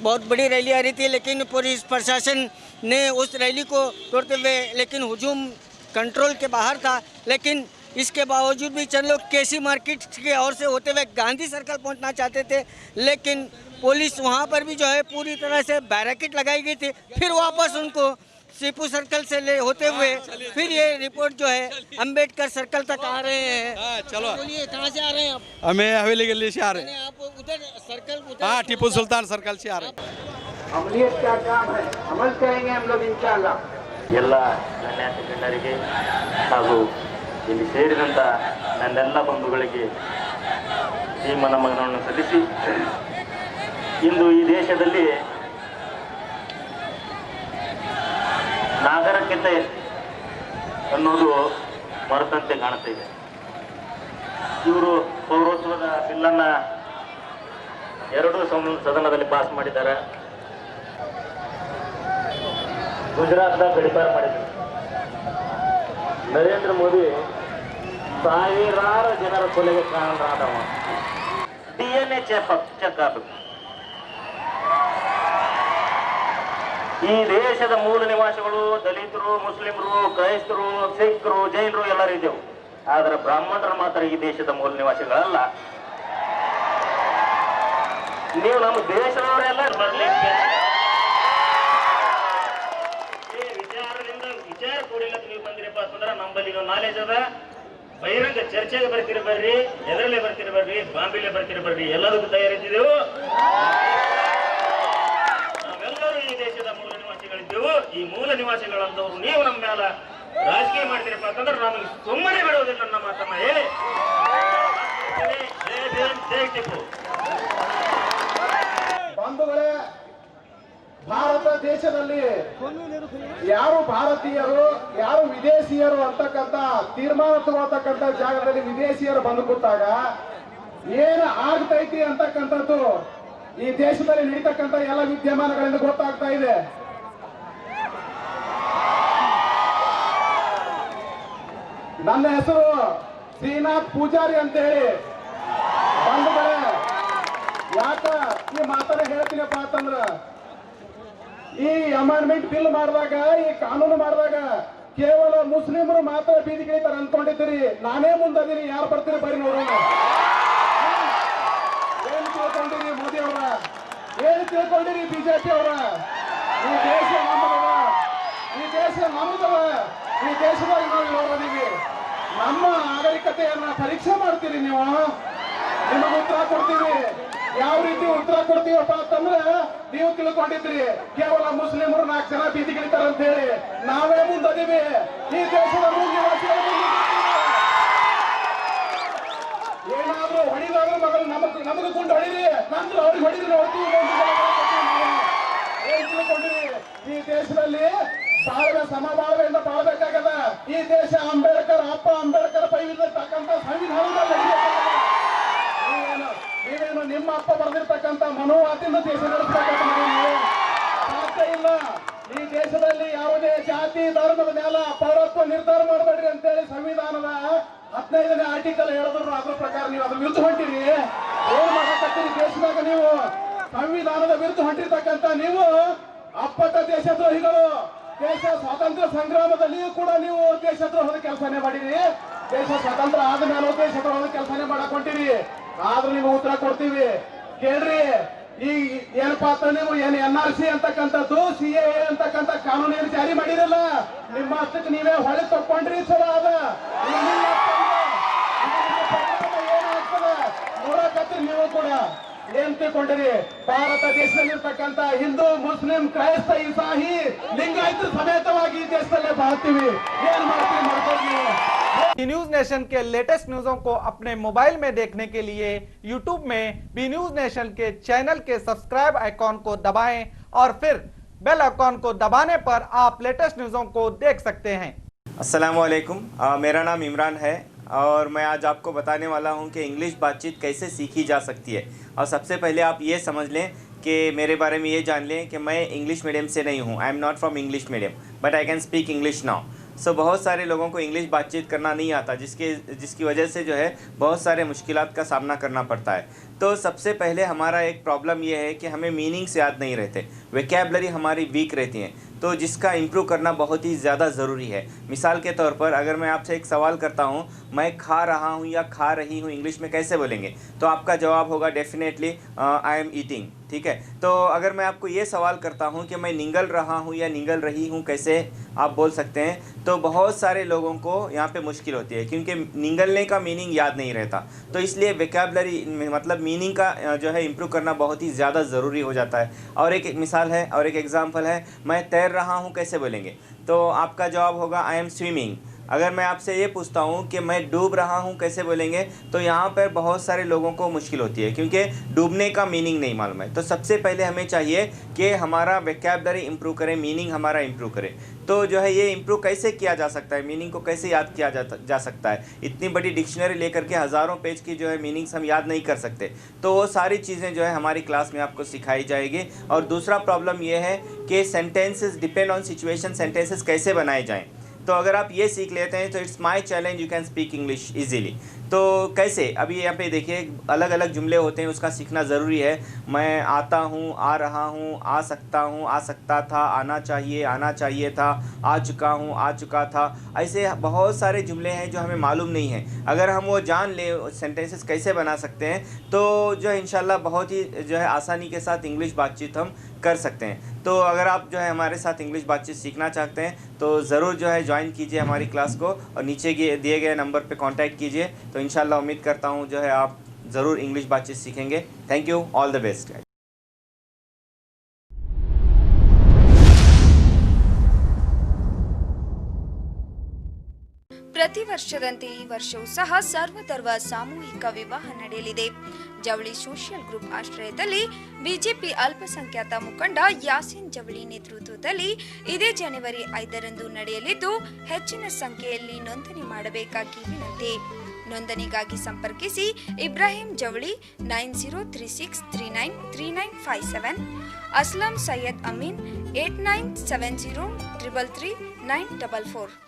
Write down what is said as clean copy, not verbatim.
बहुत बड़ी रैली आ रही थी, लेकिन पुलिस प्रशासन ने उस रैली को तोड़ते हुए, लेकिन हुजूम कंट्रोल के बाहर था। लेकिन इसके बावजूद भी चंद लोग केसी मार्केट के ओर से होते हुए गांधी सर्कल पहुंचना चाहते थे, लेकिन पुलिस वहां पर भी जो है पूरी तरह से बैरिकेड लगाई गई थी। फिर वापस उनको सीपू सर्कल से ले होते हुए फिर ये रिपोर्ट जो है अंबेडकर सर्कल तक आ रहे हैं। चलो, बोलिए कहाँ से आ रहे हैं आप? हमें हवेली गली से आ रहे हैं। आप उधर सर्कल उधर हाँ, टीपू सुल्तान सर्कल से आ रहे हैं। अमलियत का काम है, अमल करेंगे हम लोग इंशाल्लाह। ಎಲ್ಲ ಗಣ್ಯಾತಿ ಗಣ್ಯರಿಗೆ ಹಾಗೂ ಇಲ್ಲಿ ಸೇರಿದಂಥ ನನ್ನೆಲ್ಲ ಬಂಧುಗಳಿಗೆ ಈ ನಮನವನ್ನು ಸಲ್ಲಿಸಿ, ಇಂದು ಈ ದೇಶದಲ್ಲಿ ನಾಗರಿಕತೆ ಅನ್ನೋದು ಮರೆತಂತೆ ಕಾಣ್ತಾ ಇದೆ. ಇವರು ಪೌರತ್ವದ ಬಿಲ್ಲನ್ನು ಎರಡೂ ಸದನದಲ್ಲಿ ಪಾಸ್ ಮಾಡಿದ್ದಾರೆ. ಗುಜರಾತ್ನ ಗಡಿಪಾರು ಮಾಡಿದ್ದಾರೆ. ನರೇಂದ್ರ ಮೋದಿ ಸಾವಿರಾರು ಜನರ ಕೊಲೆಗೆ ಕಾರಣರಾದವ. DNA ಚೆಕ್ ಆಗಬೇಕು. ಈ ದೇಶದ ಮೂಲ ನಿವಾಸಿಗಳು ದಲಿತರು, ಮುಸ್ಲಿಮರು, ಕ್ರೈಸ್ತರು, ಸಿಖ್ರು, ಜೈನರು ಎಲ್ಲರೂ ಇದ್ದೆವು. ಆದರೆ ಬ್ರಾಹ್ಮಣರು ಮಾತ್ರ ಈ ದೇಶದ ಮೂಲ ನಿವಾಸಿಗಳಲ್ಲ. ನೀವು ನಮ್ಮ ದೇಶದವರೆಲ್ಲ ಬರ್ಲಿಕ್ಕೆ ವಿಚಾರ ಕೂಡಿಲ್ಲ. ನೀವು ಬಂದಿರಪ್ಪ ಅಂತಂದ್ರೆ ನಮ್ಮಲ್ಲಿ ನಾಲೆಜ್ ಅದ. ಬಹಿರಂಗ ಚರ್ಚೆಗೆ ಬರ್ತೀರಿ ಬರ್ರಿ, ಎದರಲ್ಲೇ ಬರ್ತೀರಿ ಬರ್ರಿ, ಬಾಂಬೆಲೆ ಬರ್ತೀರಿ ಬರ್ರಿ, ಎಲ್ಲದಕ್ಕೂ ತಯಾರಿದ್ದೀವಿ. ನಾವೆಲ್ಲರೂ ಈ ದೇಶದ ಮೂಲ ನಿವಾಸಿಗಳಿದ್ದೆವು. ಈ ಮೂಲ ನಿವಾಸಿಗಳಂದವರು ನೀವು ನಮ್ಮ ಮೇಲೆ ರಾಜಕೀಯ ಮಾಡ್ತೀರಪ್ಪ ಅಂತಂದ್ರೆ ನಮಗೆ ಸುಮ್ಮನೆ ಬಿಡುವುದಿಲ್ಲ. ನನ್ನ ಮಾತನ್ನ ಹೇಳಿ ಜೈ ಟಿಪ್ಪು. ಬಂಧುಗಳೇ, ಭಾರತ ದೇಶದಲ್ಲಿ ಯಾರು ಭಾರತೀಯರು ಯಾರು ವಿದೇಶಿಯರು ಅಂತಕ್ಕಂಥ ತೀರ್ಮಾನ ತಗೊಳ್ತಕ್ಕಂಥ ಜಾಗದಲ್ಲಿ ವಿದೇಶಿಯರು ಬಂದು ಕೂತಾಗ ಏನು ಆಗ್ತೈತಿ ಅಂತಕ್ಕಂಥದ್ದು ಈ ದೇಶದಲ್ಲಿ ನಡೀತಕ್ಕಂಥ ಎಲ್ಲ ವಿದ್ಯಮಾನಗಳಿಂದ ಗೊತ್ತಾಗ್ತಾ ಇದೆ. ನನ್ನ ಹೆಸರು ಶ್ರೀನಾಥ್ ಪೂಜಾರಿ ಅಂತ ಹೇಳಿ. ಬಂಧುಗಳೇ, ಯಾಕ ಈ ಮಾತನ್ನ ಹೇಳ್ತೀನಪ್ಪ ಅಂತಂದ್ರ, ಈ ಅಮೆಂಡ್ಮೆಂಟ್ ಬಿಲ್ ಮಾಡಿದಾಗ, ಈ ಕಾನೂನು ಮಾಡಿದಾಗ ಕೇವಲ ಮುಸ್ಲಿಮರು ಮಾತ್ರ ಬೀದಿಗಿಳಿತಾರೆ ಅನ್ಕೊಂಡಿದ್ದೀರಿ. ನಾನೇ ಮುಂದೀನಿ, ಯಾರು ಬರ್ತೀರಿ ಬರೀ ನೋಡೋಣ. ಏನ್ ತಿಳ್ಕೊಂಡಿರಿ ಮೋದಿ ಅವರ, ಏನ್ ತಿಳ್ಕೊಂಡಿರಿ ಬಿಜೆಪಿ ಅವರ? ಈ ದೇಶ ನಮ್ಮದವ, ಈ ದೇಶ ನಮ್ಮದವ, ಈ ದೇಶದಾಗ ನಾವು ನೋಡೋದೀವಿ. ನಮ್ಮ ನಾಗರಿಕತೆಯನ್ನ ಪರೀಕ್ಷೆ ಮಾಡ್ತೀರಿ ನೀವು, ನಿಮಗೆ ಉತ್ತರ ಕೊಡ್ತೀವಿ. ಯಾವ ರೀತಿ ಉತ್ತರ ಕೊಡ್ತೀವಪ್ಪ ಅಂತಂದ್ರೆ, ನೀವು ತಿಳ್ಕೊಂಡಿದ್ರಿ ಕೇವಲ ಮುಸ್ಲಿಮರು 4 ಜನ ಬೀದಿಗಿಳಿತಾರೆ ಅಂತ ಹೇಳಿ. ನಾವೇ ಮುಂದೀವಿ, ಈ ದೇಶದ ಮೂಲ ನಿವಾಸಿಗಳು ಏನಾದ್ರೂ ಹೊಡಿದಾದ್ರೂ ನಮಗೆ ಗುಂಡು ಹೊಡಿರಿ, ನಂತರ ಅವ್ರಿಗೆ ಹೊಡಿದ್ರಿ ನೋಡ್ತೀವಿ. ಏನ್ ತಿಳ್ಕೊಂಡಿರಿ? ಈ ದೇಶದಲ್ಲಿ ಬಾಳ್ವೆ ಸಮಬಾಳ್ವೆಯಿಂದ ಬಾಳ್ಬೇಕಾಗದ. ಈ ದೇಶ ಅಂಬೇಡ್ಕರ್, ಅಪ್ಪ ಅಂಬೇಡ್ಕರ್ ಬೈದಿರ್ತಕ್ಕಂಥ ಸಂವಿಧಾನದಲ್ಲಿ ನೀವೇನು ನಿಮ್ಮ ಅಪ್ಪ ಬರೆದಿರ್ತಕ್ಕಂಥ ಮನೋವಾದಿಂದ ದೇಶ ನಡೆಸಬೇಕಂತ ಸಾಧ್ಯ ಇಲ್ಲ. ಈ ದೇಶದಲ್ಲಿ ಯಾವುದೇ ಜಾತಿ ಧರ್ಮದ ಮೇಲೆ ಪೌರತ್ವ ನಿರ್ಧಾರ ಮಾಡಬೇಡ್ರಿ ಅಂತೇಳಿ ಸಂವಿಧಾನದ 15ನೇ ಆರ್ಟಿಕಲ್ ಹೇಳಿದ್ರು. ಅದ್ರ ಪ್ರಕಾರ ನೀವು ಅದ್ರ ವಿರುದ್ಧ ಹೊಂಟಿರಿ. ಏನ್ ಮಾಡಕತ್ತೀರಿ ದೇಶದಾಗ? ನೀವು ಸಂವಿಧಾನದ ವಿರುದ್ಧ ಹೊಂಟಿರ್ತಕ್ಕಂಥ ನೀವು ಅಪ್ಪಟ ದೇಶದ್ರೋಹಿಗಳು. ದೇಶ ಸ್ವಾತಂತ್ರ್ಯ ಸಂಗ್ರಾಮದಲ್ಲಿಯೂ ಕೂಡ ನೀವು ದೇಶದ್ರೋಹದ ಕೆಲಸನೇ ಮಾಡಿರಿ. ದೇಶ ಸ್ವತಂತ್ರ ಆದ ಮೇಲೆ ದೇಶದ್ರೋಹದ ಕೆಲಸನೇ ಮಾಡಕ್ ಹೊಂಟಿರಿ. ಆದ್ರೂ ನಿಮ್ಗೆ ಉತ್ತರ ಕೊಡ್ತೀವಿ, ಕೇಳ್ರಿ. ಈ ಏನಪ್ಪಾ ಅಂತ ನೀವು ಏನು NRC ಅಂತಕ್ಕಂಥದ್ದು, CAA ಅಂತಕ್ಕಂಥ ಕಾನೂನು ಏನು ಜಾರಿ ಮಾಡಿರಲ್ಲ, ನಿಮ್ಮ ಅಷ್ಟಕ್ಕೆ ನೀವೇ ಹೊಳೆ ತಕೊಂಡ್ರಿ. ಚಲೋ ಅದ. ಏನಾಗ್ತದೆ ನೋಡಕತ್ತೀರಿ ನೀವು ಕೂಡ. ಏನ್ ತಿಳ್ಕೊಂಡಿರಿ? ಭಾರತ ದೇಶದಲ್ಲಿರ್ತಕ್ಕಂಥ ಹಿಂದೂ, ಮುಸ್ಲಿಂ, ಕ್ರೈಸ್ತ, ಇಸಾಹಿ, ಲಿಂಗಾಯತ ಸಮೇತವಾಗಿ ಈ ದೇಶದಲ್ಲೇ ಬಾಳ್ತೀವಿ. ಏನ್ ಮಾಡ್ತೀವಿ ಮಾಡ್ತೀವಿ ನೀವು. न्यूज नेशन के लेटेस्ट न्यूज़ों को अपने मोबाइल में देखने के लिए यूट्यूब में बी न्यूज नेशन के चैनल के सब्सक्राइब आइकॉन को दबाएं और फिर बेल आइकॉन को दबाने पर आप लेटेस्ट न्यूज़ों को देख सकते हैं। अस्सलाम वालेकुम, मेरा नाम इमरान है और मैं आज आपको बताने वाला हूं कि इंग्लिश बातचीत कैसे सीखी जा सकती है। और सबसे पहले आप ये समझ लें कि मेरे बारे में ये जान लें कि मैं इंग्लिश मीडियम से नहीं हूं। I am not from English medium but I can speak English now. So बहुत सारे लोगों को इंग्लिश बातचीत करना नहीं आता, जिसकी वजह से जो है बहुत सारे मुश्किलात का सामना करना पड़ता है। तो सबसे पहले हमारा एक प्रॉब्लम ये है कि हमें मीनिंग्स याद नहीं रहते, वोकैबुलरी हमारी वीक रहती हैं, तो जिसका इम्प्रूव करना बहुत ही ज़्यादा ज़रूरी है। मिसाल के तौर पर अगर मैं आपसे एक सवाल करता हूँ, मैं खा रहा हूँ या खा रही हूँ इंग्लिश में कैसे बोलेंगे, तो आपका जवाब होगा डेफिनेटली आई एम ईटिंग। ठीक है, तो अगर मैं आपको ये सवाल करता हूँ कि मैं निगल रहा हूँ या निगल रही हूँ कैसे आप बोल सकते हैं, तो बहुत सारे लोगों को यहाँ पे मुश्किल होती है क्योंकि निगलने का मीनिंग याद नहीं रहता। तो इसलिए वोकैबुलरी मतलब मीनिंग का जो है इम्प्रूव करना बहुत ही ज़्यादा ज़रूरी हो जाता है। और एक मिसाल है और एक एग्जांपल है, मैं तैर रहा हूँ कैसे बोलेंगे, तो आपका जवाब होगा आई एम स्विमिंग। अगर मैं आपसे ये पूछता हूँ कि मैं डूब रहा हूँ कैसे बोलेंगे, तो यहाँ पर बहुत सारे लोगों को मुश्किल होती है क्योंकि डूबने का मीनिंग नहीं मालूम है। तो सबसे पहले हमें चाहिए कि हमारा वोकैबुलरी इम्प्रूव करें, मीनिंग हमारा इम्प्रूव करें। तो जो है ये इम्प्रूव कैसे किया जा सकता है, मीनिंग को कैसे याद किया जा सकता है। इतनी बड़ी डिक्शनरी लेकर के हज़ारों पेज की जो है मीनिंग्स हम याद नहीं कर सकते, तो वो सारी चीज़ें जो है हमारी क्लास में आपको सिखाई जाएगी। और दूसरा प्रॉब्लम ये है कि sentences depend on situation, sentences कैसे बनाए जाएँ। तो अगर आप ये सीख लेते हैं तो it's my challenge, you can speak English easily. तो कैसे, अभी यहाँ पे देखिए अलग अलग जुमले होते हैं, उसका सीखना ज़रूरी है। मैं आता हूँ, आ रहा हूँ, आ सकता हूँ, आ सकता था, आना चाहिए था, आ चुका हूँ, आ चुका था। ऐसे बहुत सारे जुमले हैं जो हमें मालूम नहीं है। अगर हम वो जान लें सेंटेंसेस कैसे बना सकते हैं, तो जो है इंशाल्लाह बहुत ही जो है आसानी के साथ इंग्लिश बातचीत हम कर सकते हैं। तो अगर आप जो है हमारे साथ इंग्लिश बातचीत सीखना चाहते हैं तो ज़रूर जो है ज्वाइन कीजिए हमारी क्लास को और नीचे दिए गए नंबर पे कांटेक्ट कीजिए। तो इंशाल्लाह उम्मीद करता हूँ जो है आप ज़रूर इंग्लिश बातचीत सीखेंगे। Thank you, all the best. ಪ್ರತಿ ವರ್ಷದಂತೆ ಈ ವರ್ಷವೂ ಸಹ ಸರ್ವಧರ್ಮ ಸಾಮೂಹಿಕ ವಿವಾಹ ನಡೆಯಲಿದೆ. ಜವಳಿ ಸೋಷಿಯಲ್ ಗ್ರೂಪ್ ಆಶ್ರಯದಲ್ಲಿ ಬಿಜೆಪಿ ಅಲ್ಪಸಂಖ್ಯಾತ ಮುಖಂಡ ಯಾಸೀನ್ ಜವಳಿ ನೇತೃತ್ವದಲ್ಲಿ ಇದೇ ಜನವರಿ 5ರಂದು ನಡೆಯಲಿದ್ದು, ಹೆಚ್ಚಿನ ಸಂಖ್ಯೆಯಲ್ಲಿ ನೋಂದಣಿ ಮಾಡಬೇಕಾಗಿ ವಿನಂತಿ. ನೋಂದಣಿಗಾಗಿ ಸಂಪರ್ಕಿಸಿ ಇಬ್ರಾಹಿಂ ಜವಳಿ 9036393957, ಅಸ್ಲಂ ಸೈಯದ್ ಅಮೀನ್ 8970333944.